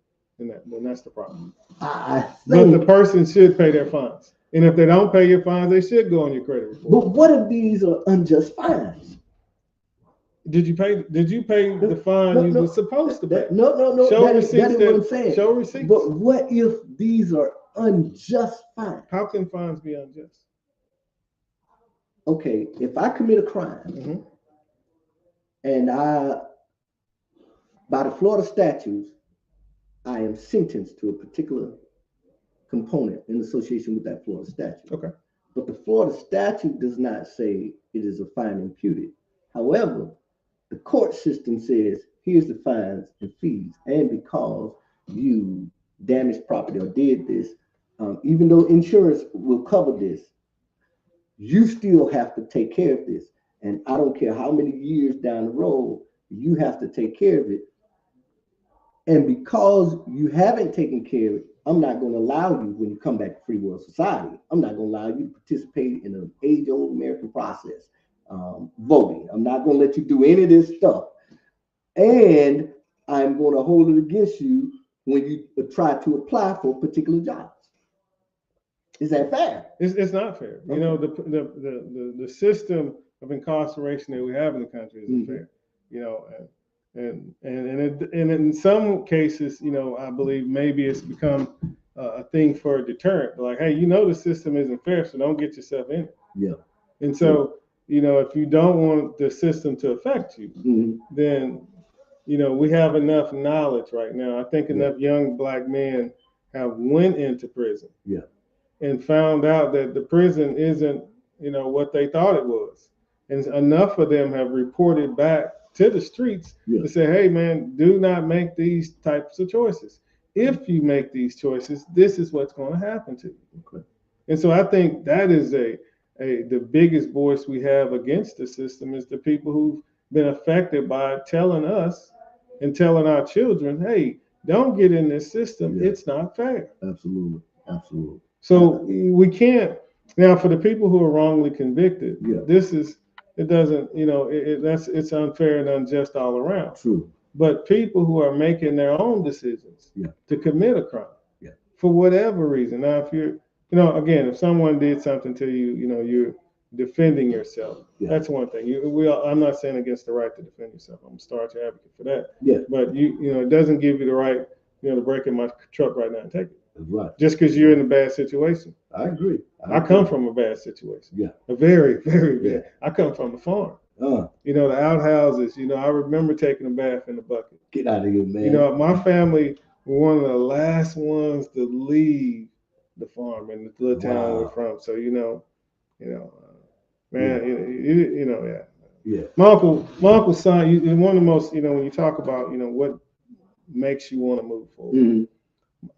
C: that's the problem. But the person should pay their fines. And if they don't pay your fines, they should go on your credit report.
B: But what if these are unjust fines?
C: Did you pay the fine you were supposed to pay?
B: No.
C: Show
B: that
C: receipts.
B: Is what I'm saying.
C: Show receipts.
B: But what if these are unjust fines?
C: How can fines be unjust?
B: Okay, if I commit a crime and by the Florida statutes, I am sentenced to a particular component in association with that Florida statute.
C: Okay.
B: But the Florida statute does not say it is a fine imputed. However, the court system says, here's the fines and fees. And because you damaged property or did this, even though insurance will cover this, you still have to take care of this. And I don't care how many years down the road, you have to take care of it. And because you haven't taken care of it, I'm not going to allow you, when you come back to free world society, I'm not going to allow you to participate in an age-old American process, voting. I'm not going to let you do any of this stuff. And I'm going to hold it against you when you try to apply for particular jobs. Is that fair?
C: It's not fair.
B: Okay.
C: The system of incarceration that we have in the country isn't fair. And in some cases, I believe maybe it's become a thing for a deterrent. Like, hey, the system isn't fair, so don't get yourself in it.
B: Yeah.
C: And so, if you don't want the system to affect you, then, we have enough knowledge right now. I think enough young Black men have went into prison.
B: Yeah.
C: And found out that the prison isn't, what they thought it was. And enough of them have reported back to the streets to say, hey, man, do not make these types of choices. If you make these choices, this is what's going to happen to you. Okay. And so I think that is the biggest voice we have against the system is the people who've been affected by telling us and telling our children, hey, don't get in this system.
B: Yeah.
C: It's not fair.
B: Absolutely. Absolutely.
C: So we can't. Now, for the people who are wrongly convicted,
B: Yeah.
C: it doesn't, it's unfair and unjust all around.
B: True.
C: But people who are making their own decisions
B: Yeah.
C: to commit a crime,
B: Yeah.
C: for whatever reason. Now, if you're, again, if someone did something to you, you're defending yourself.
B: Yeah.
C: That's one thing. I'm not saying against the right to defend yourself. I'm a staunch advocate for that.
B: Yeah.
C: But it doesn't give you the right, to break in my truck right now and take it.
B: That's right.
C: Just because you're in a bad situation.
B: I agree.
C: I come from a bad situation.
B: Yeah.
C: A very, very bad.
B: Yeah.
C: I come from a farm.
B: Uh,
C: The outhouses, I remember taking a bath in the bucket.
B: Get out of here, man.
C: My family were one of the last ones to leave the farm in the little town we're from. So, man,
B: Yeah.
C: My uncle's son, one of the most, when you talk about, what makes you want to move forward.
B: Mhm.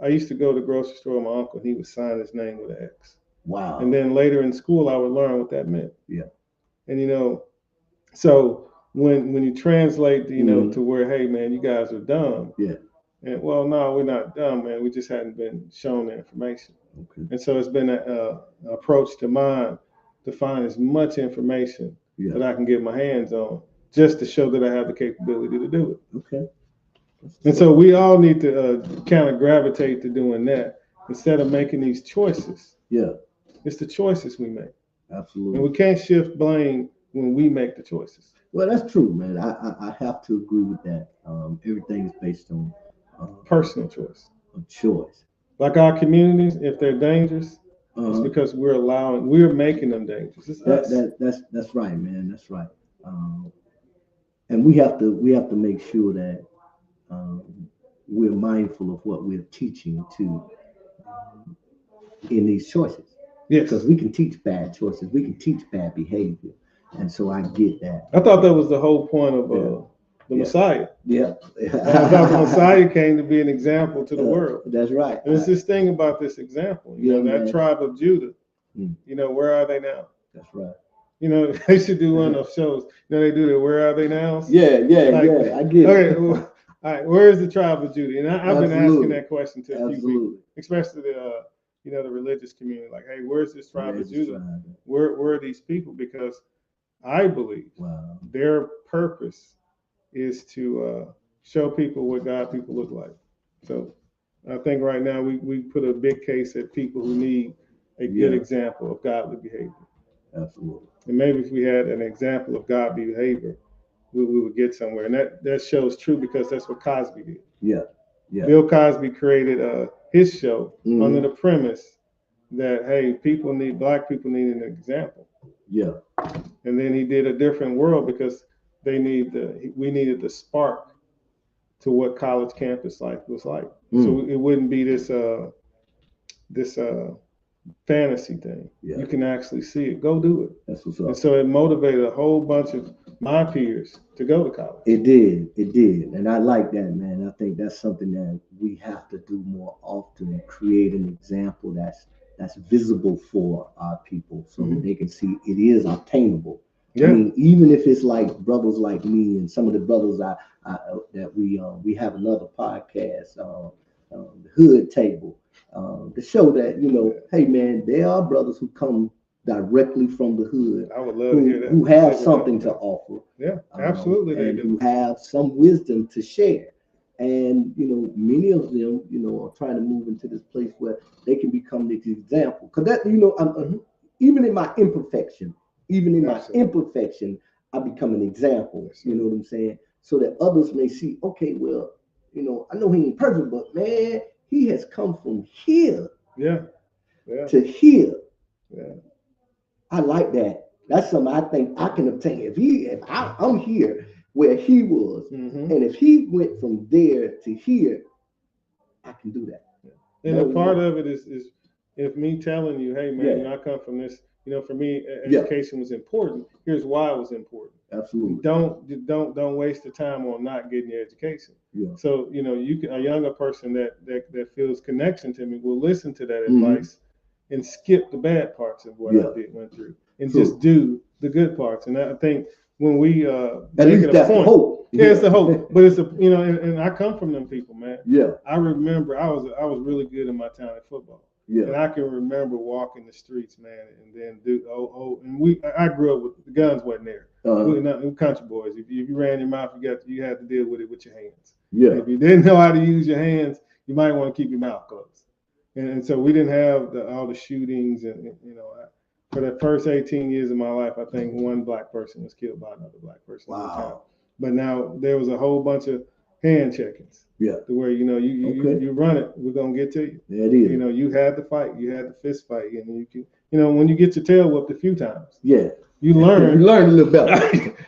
C: I used to go to the grocery store with my uncle, and he would sign his name with an X.
B: Wow.
C: And then later in school, I would learn what that meant.
B: Yeah.
C: And, so when you translate,
B: Mhm.
C: to where, hey, man, you guys are dumb.
B: Yeah.
C: And, well, no, we're not dumb, man. We just hadn't been shown the information.
B: Okay.
C: And so it's been an approach to mine to find as much information
B: Yeah.
C: that I can get my hands on just to show that I have the capability to do it.
B: Okay.
C: And so we all need to kind of gravitate to doing that instead of making these choices.
B: Yeah.
C: It's the choices we make.
B: Absolutely.
C: And we can't shift blame when we make the choices.
B: Well, that's true, man. I have to agree with that. Everything is based on
C: Personal choice.
B: a choice.
C: Like our communities, if they're dangerous, it's
B: Uh-huh.
C: because we're making them dangerous. It's us.
B: That's right, man. That's right. And we have to make sure that we're mindful of what we're teaching to in these choices.
C: Yes.
B: Because we can teach bad choices, we can teach bad behavior, and so I get that.
C: I thought that was the whole point of the
B: Yeah.
C: Messiah.
B: Yeah.
C: I thought the Messiah came to be an example to the world.
B: That's right.
C: And it's this thing about this example,
B: Yeah,
C: that
B: man.
C: tribe of Judah,
B: Mm.
C: where are they now?
B: That's right.
C: They should do one of those shows. They do that. Where are they now?
B: Yeah.
C: Like,
B: I get
C: Okay,
B: it.
C: well, all right. Where is the tribe of Judah? And I've been asking
B: Absolutely.
C: that question to a few people,
B: Absolutely.
C: especially the religious community. Like, hey, where's this tribe
B: Where's
C: of
B: this
C: Judah?
B: tribe?
C: Where are these people? Because I believe
B: Wow.
C: their purpose is to show people what God people look like. So I think right now we put a big case at people who need a good
B: Yeah.
C: example of godly behavior.
B: Absolutely.
C: And maybe if we had an example of godly behavior, we would get somewhere. And that shows true because that's what Cosby did.
B: Yeah. Yeah.
C: Bill Cosby created his show
B: Mhm.
C: under the premise that, hey, black people need an example.
B: Yeah.
C: And then he did a different world because we needed the spark to what college campus life was like.
B: Mm.
C: So it wouldn't be this fantasy thing.
B: Yeah.
C: You can actually see it. Go do it.
B: That's what's
C: And
B: up.
C: so it motivated a whole bunch of my peers to go to college.
B: It did. And I like that, man. I think that's something that we have to do more often, create an example that's visible for our people so that they can see it is obtainable.
C: Yeah.
B: I mean, even if it's like brothers like me and some of the brothers that we have another podcast, the Hood Table, to show that, hey man, there are brothers who come directly from the hood
C: I would love to hear that.
B: who have something to offer.
C: Yeah, absolutely. They
B: And
C: do.
B: who have some wisdom to share. And, many of them, are trying to move into this place where they can become the example. Because that, even in my imperfection,
C: Absolutely.
B: I become an example.
C: Yes,
B: You know what I'm saying? So that others may see, okay, well, I know he ain't perfect, but man, he has come from here
C: Yeah. Yeah.
B: to here.
C: Yeah.
B: I like that. That's something I think I can obtain. If I'm here where he was,
C: Mhm.
B: and if he went from there to here, I can do that.
C: And
B: No,
C: a part
B: no.
C: of it is if me telling you, hey man,
B: Yeah.
C: I come from this. For me,
B: Yeah.
C: education was important. Here's why it was important.
B: Absolutely.
C: Don't waste the time on not getting your education.
B: Yeah.
C: So a younger person that feels connection to me will listen to that
B: Mhm.
C: advice and skip the bad parts of what
B: Yeah.
C: I went through and
B: True.
C: just do the good parts. And I think when we
B: At
C: make
B: least
C: it a
B: that's the
C: point,
B: hope.
C: yeah, it's the hope. But it's a and I come from them people, man.
B: Yeah,
C: I remember I was really good in my town at football. And
B: yeah.
C: I can remember walking the streets, man, and then I grew up with the guns wasn't there. We not country boys. If you ran your mouth, you had to deal with it with your hands.
B: Yeah.
C: If you didn't know how to use your hands, you might want to keep your mouth closed. And so we didn't have all the shootings, and for the first 18 years of my life, I think one black person was killed by another black person in the town.
B: Wow.
C: But now there was a whole bunch of hand checkings.
B: Yeah.
C: To where you run it, we're gonna get to you.
B: There it is.
C: You had the fight, you had the fist fight, and you can when you get your tail whooped a few times,
B: Yeah.
C: you learn.
B: You learn a little better.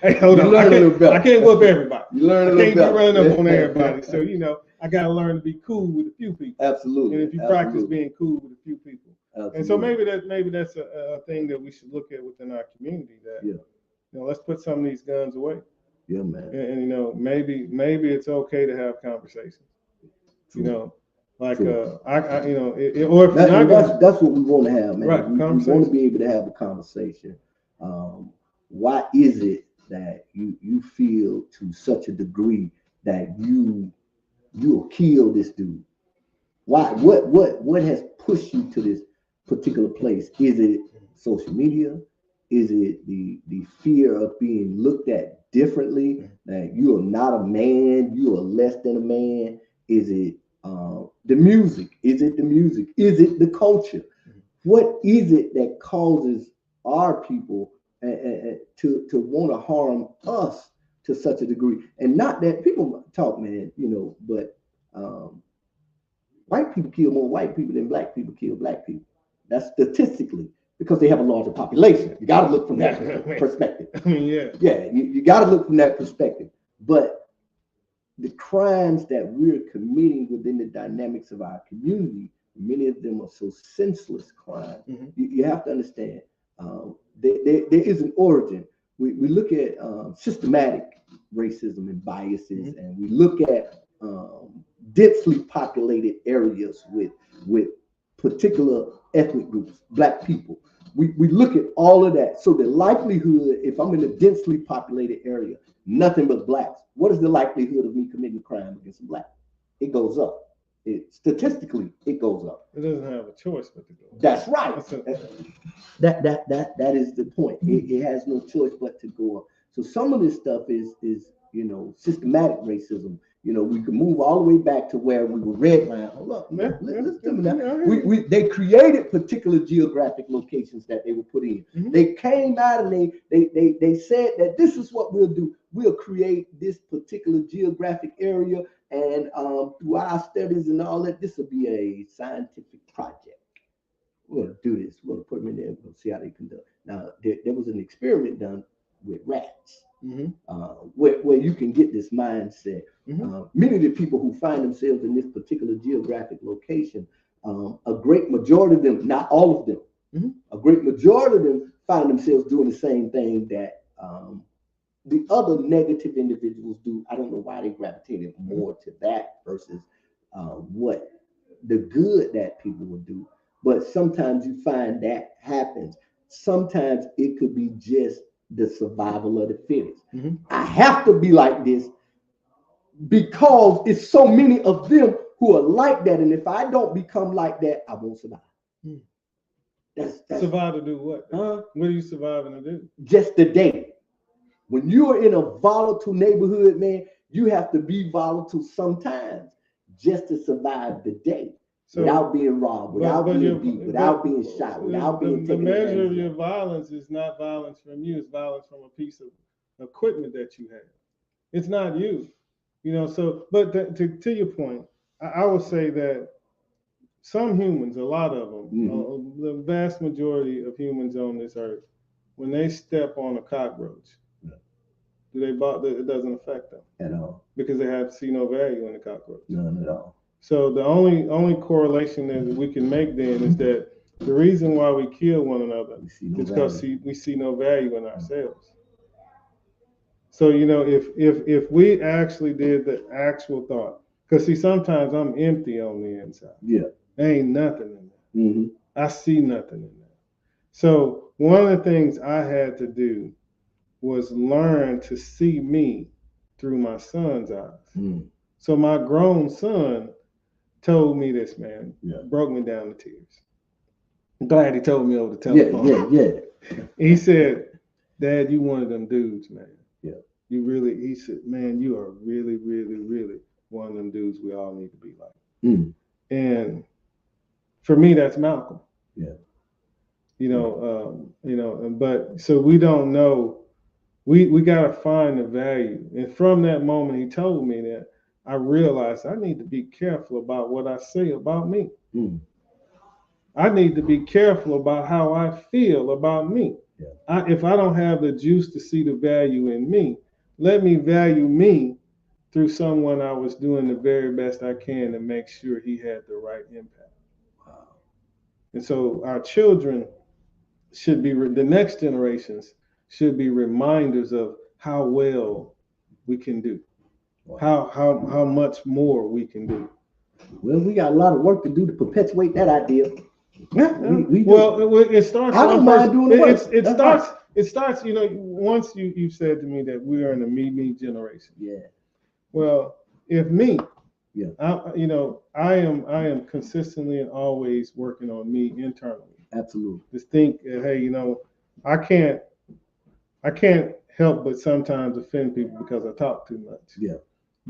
C: Hey, hold
B: You
C: on,
B: learn a little better.
C: I can't whoop everybody.
B: You learn a
C: I
B: little
C: can't
B: better.
C: be running up on everybody. So I gotta learn to be cool with a few people.
B: Absolutely.
C: And if you practice being cool with a few people,
B: Absolutely.
C: and so maybe that's a thing that we should look at within our community. That let's put some of these guns away.
B: Yeah, man.
C: And maybe it's okay to have conversations.
B: True.
C: Like
B: True.
C: or if
B: That's what we want to have, man.
C: Right,
B: We want to be able to have a conversation. Why is it that you feel to such a degree that you'll kill this dude? Why? What has pushed you to this particular place? Is it social media? Is it the fear of being looked at differently? That you are not a man, you are less than a man? Is it the music? Is it the music? Is it the culture? What is it that causes our people to want to harm us to such a degree? And not that people talk, man, but white people kill more white people than black people kill black people. That's statistically because they have a larger population. You got to look from that perspective.
C: I mean, yeah.
B: Yeah, you got to look from that perspective. But the crimes that we're committing within the dynamics of our community, many of them are so senseless crimes.
C: Mm-hmm.
B: You have to understand there is an origin. We look at systematic racism and biases, and we look at densely populated areas with particular ethnic groups, black people. We look at all of that. So the likelihood, if I'm in a densely populated area, nothing but blacks, what is the likelihood of me committing a crime against a black? It goes up. Statistically, it goes up.
C: It doesn't have a choice but to go up.
B: That's right. That is the point. It has no choice but to go up. So some of this stuff is systematic racism. We can move all the way back to where we were redlined. Hold up, man. Listen to me now. They created particular geographic locations that they were put in. Mm-hmm. They came out and they said that this is what we'll do. We'll create this particular geographic area, and through our studies and all that, this will be a scientific project. We're going to do this. We're going to put them in there. We're going to see how they conduct. Now, there was an experiment done with rats. Mm-hmm. Where you can get this mindset. Mm-hmm. Many of the people who find themselves in this particular geographic location, a great majority of them, not all of them, mm-hmm. a great majority of them find themselves doing the same thing that the other negative individuals do. I don't know why they gravitated more to that versus what the good that people would do. But sometimes you find that happens. Sometimes it could be just the survival of the fittest. Mm-hmm. I have to be like this because it's so many of them who are like that. And if I don't become like that, I won't survive. Mm. That's
C: survive to do what? What are you surviving to do?
B: Just the day. When you are in a volatile neighborhood, man, you have to be volatile sometimes just to survive the day. So, without being robbed, without being beat, without being shot, without being taken advantage of.
C: The measure of your violence is not violence from you, it's violence from a piece of equipment that you have. It's not you. But to your point, I would say that some humans, a lot of them, mm-hmm. The vast majority of humans on this earth, when they step on a cockroach, it doesn't affect them.
B: At all.
C: Because they see no value in the cockroach.
B: None at all.
C: So the only correlation that we can make then is that the reason why we kill one another is because we see no value in ourselves. So if we actually did the actual thought, because sometimes I'm empty on the inside.
B: Yeah.
C: There ain't nothing in there. Mm-hmm. I see nothing in that. So one of the things I had to do was learn to see me through my son's eyes. So my grown son told me this, man, broke me down to tears. I'm glad he told me over the telephone.
B: Yeah.
C: He said, Dad, you one of them dudes, man.
B: Yeah.
C: He said, man, you are really, really, really one of them dudes we all need to be like. And for me, that's Malcolm.
B: Yeah.
C: But so we don't know, we got to find the value. And from that moment, he told me that, I realized I need to be careful about what I say about me. I need to be careful about how I feel about me. Yeah. If I don't have the juice to see the value in me, let me value me through someone I was doing the very best I can to make sure he had the right impact. Wow. And so our children should be, the next generations should be reminders of how well we can do. Wow. How much more we can do.
B: Well, we got a lot of work to do to perpetuate that idea.
C: Yeah. It starts.
B: I don't mind doing the work.
C: It starts. Once you said to me that we are in a me generation.
B: Yeah.
C: Well, if me, I am consistently and always working on me internally.
B: Absolutely.
C: Just think, hey, I can't help but sometimes offend people because I talk too much.
B: Yeah.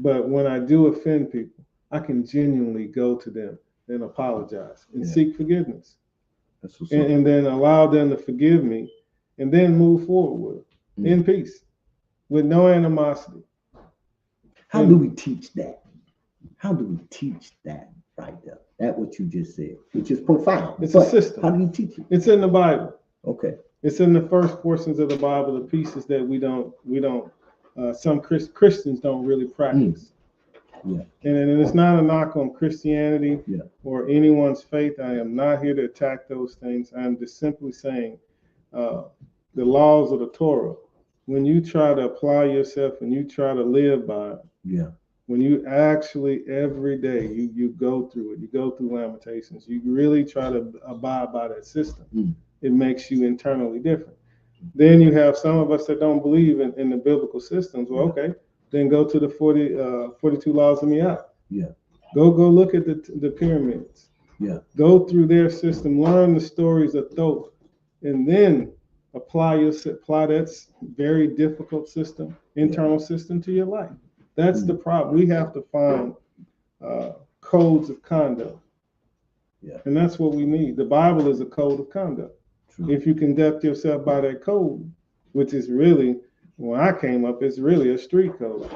C: But when I do offend people, I can genuinely go to them and apologize and seek forgiveness. That's what's and then allow them to forgive me and then move forward with in peace with no animosity.
B: How do we teach that? How do we teach that right there? That what you just said, which is profound.
C: It's a system.
B: How do you teach it?
C: It's in the Bible.
B: Okay.
C: It's in the first portions of the Bible, the pieces that we don't some Christians don't really practice. Yeah. And it's not a knock on Christianity or anyone's faith. I am not here to attack those things. I'm just simply saying the laws of the Torah, when you try to apply yourself and you try to live by it, when you actually every day you go through it, you go through Lamentations, you really try to abide by that system, it makes you internally different. Then you have some of us that don't believe in the biblical systems. Well, okay, then go to the 42 laws of Miyat.
B: Yeah.
C: Go look at the pyramids.
B: Yeah.
C: Go through their system, learn the stories of Thoth, and then apply that very difficult system, internal system to your life. That's the problem. We have to find codes of conduct. Yeah. And that's what we need. The Bible is a code of conduct. True. If you conduct yourself by that code, which is really, when I came up, it's really a street code.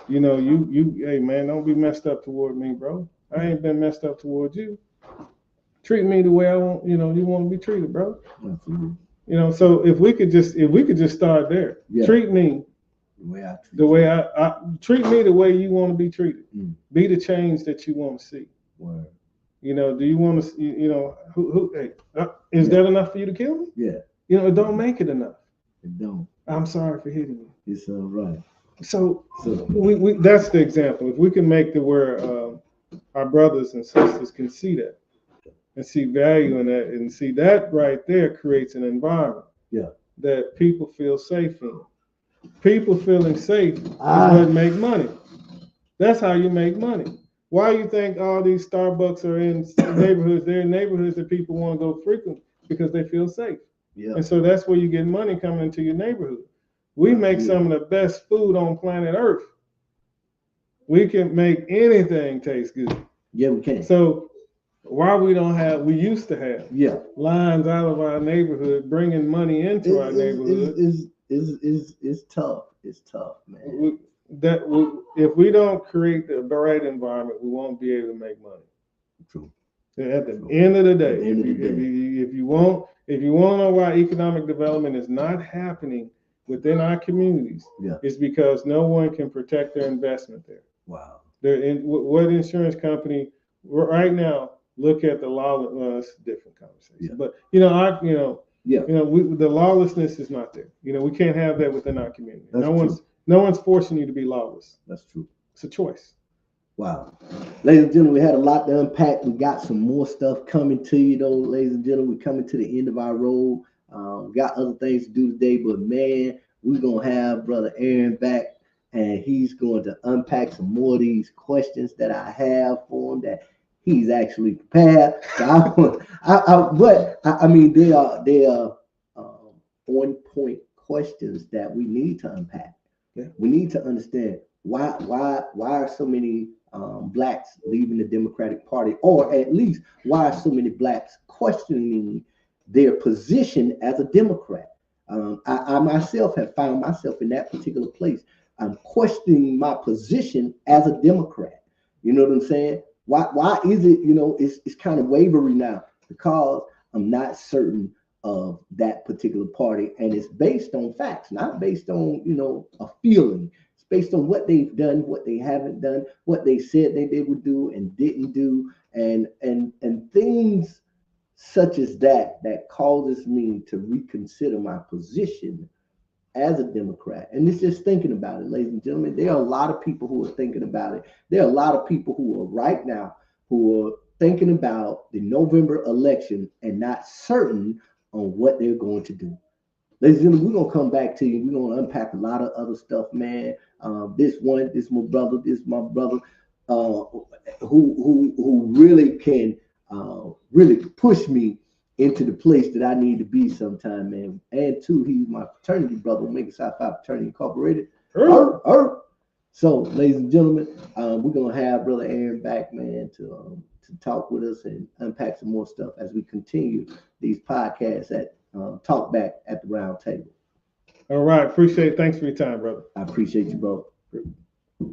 C: Hey man, don't be messed up toward me, bro. I ain't been messed up toward you. Treat me the way I want, you want to be treated, bro. Mm-hmm. So if we could just start there. Yeah. Treat me the way I treat me the way you want to be treated. Be the change that you want to see. Wow. Do you want to, is that enough for you to kill me?
B: Yeah.
C: It don't make it enough.
B: It don't.
C: I'm sorry for hitting you.
B: It's all right.
C: So we that's the example. If we can make it where our brothers and sisters can see that and see value in that and see that right there creates an environment that people feel safe in. People feeling safe is what make money. That's how you make money. Why do you think all these Starbucks are in neighborhoods? They're in neighborhoods that people want to go frequent because they feel safe. Yeah. And so that's where you get money coming into your neighborhood. We make some of the best food on planet Earth. We can make anything taste good.
B: Yeah, we can.
C: So why we used to have lines out of our neighborhood bringing money into our neighborhood.
B: It's tough. It's tough, man.
C: If we don't create the right environment, we won't be able to make money.
B: True.
C: At the end of the day, if you want to know why economic development is not happening within our communities, it's because no one can protect their investment there. Wow. What insurance company right now look at the law? It's a different conversation. Yeah. But the lawlessness is not there. We can't have that within our community. No one's forcing you to be lawless.
B: That's true.
C: It's a choice.
B: Wow. Ladies and gentlemen, we had a lot to unpack. We got some more stuff coming to you, though, ladies and gentlemen. We're coming to the end of our road. We got other things to do today, but man, we're going to have Brother Aaron back, and he's going to unpack some more of these questions that I have for him that he's actually prepared. So I mean, they are on point questions that we need to unpack.
C: Yeah.
B: We need to understand why are so many blacks leaving the Democratic Party, or at least why are so many blacks questioning their position as a Democrat? I myself have found myself in that particular place. I'm questioning my position as a Democrat. You know what I'm saying? Why is it, it's kind of wavery now? Because I'm not certain of that particular party, and it's based on facts, not based on a feeling. It's based on what they've done, what they haven't done, what they said they would do and didn't do, and things such as that causes me to reconsider my position as a Democrat. And it's just thinking about it, ladies and gentlemen. There are a lot of people who are thinking about it. There are a lot of people who are right now who are thinking about the November election and not certain on what they're going to do. Ladies and gentlemen, we're gonna come back to you. We're gonna unpack a lot of other stuff, man. This is my brother. This is my brother, who really can really push me into the place that I need to be sometime, man. And two, he's my fraternity brother, Omega Psi Phi Fraternity Incorporated. So, ladies and gentlemen, we're gonna have Brother Aaron back, man, to talk with us and unpack some more stuff as we continue these podcasts at Talk Back at the Round Table.
C: All right, appreciate it. Thanks for your time, brother.
B: I appreciate you, bro.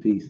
B: Peace.